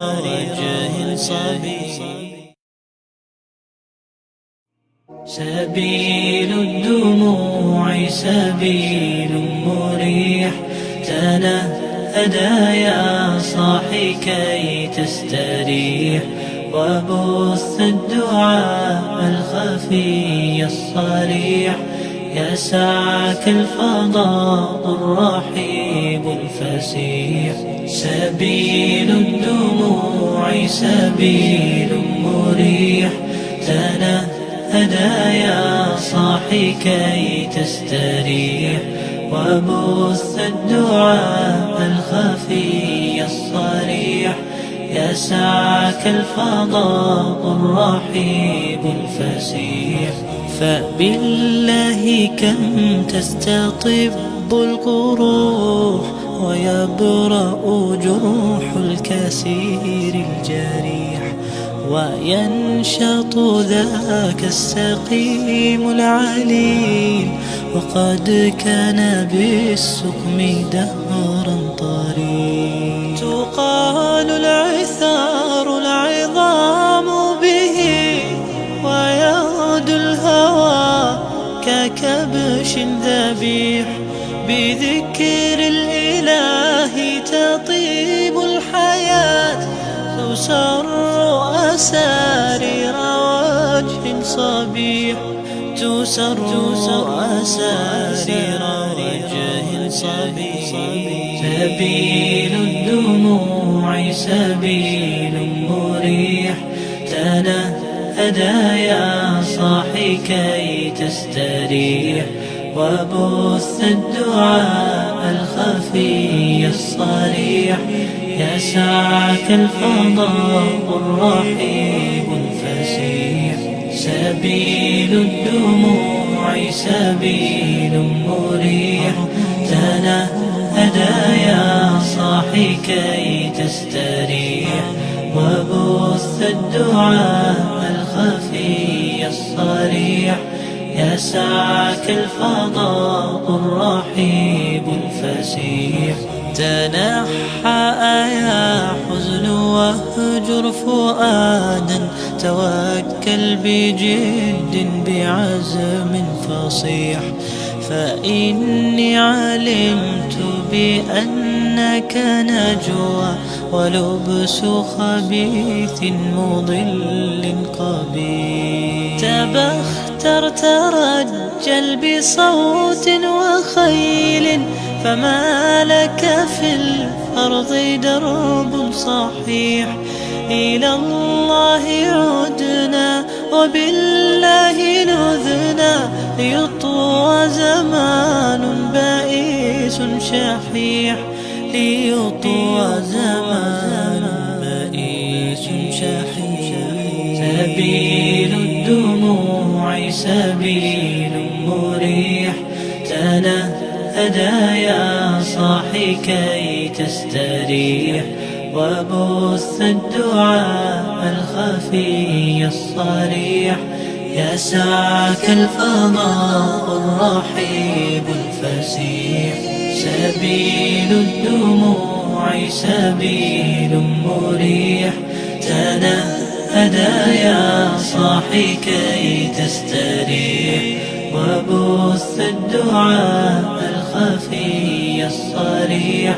وجه صبي. سبيل الدموع سبيل مريح، تنهدى يا صاحي كي تستريح، وبث الدعاء الخفي الصريح، يسعك الفضاء الرحيب الفسيح. سبيل الدموع سبيل مريح، تنهدى يا صاحي كي تستريح، وبث الدعاء الخفي الصريح، يسعك الفضاء الرحيب الفسيح. فبالله كم تستطب القروح، ويبرأ جروح الكسير الجريح، وينشط ذاك السقيم العليل، وقد كان بالسقم دهرا طريق. تقال العثار العظام به، ويغدو الهوى ككبش ذبيح، بذكر الإله تطيب الحياة، تسر أسارير وجه صبيح، تسر أسارير وجه صبيح. سبيل الدموع سبيل مريح، تنهدى يا صاحي كي تستريح، وبث الدعاء الخفي الصريح، يسعك الفضاء الرحيب الفسيح. سبيل الدموع سبيل مريح، تنهدى يا صاحي كي تستريح، وبث الدعاء الخفي الصريح، يسعك الفضاء الرحيب الفسيح. تنحى يا حزن واهجر فؤادا، توكل بجد بعزم فصيح، فإني علمت بأنك نجوى، ولبس خبيث مضل قبيح. تبختر ترجل بصوت وخيل، فما لك في الأرض درب صحيح. إلى الله عدنا وبالله نذنا، ليطوى زمان بائس شحيح، ليطوى زمان بائس شحيح. سبيل الدموع سبيل مريح، تنهدى يا صاحي كي تستريح، وبث الدعاء الخفي الصريح، يسعك الفضاء الرحيب الفسيح. سبيل الدموع سبيل مريح، تنهدى يا صاحي كي تستريح، وبث الدعاء الخفي الصريح،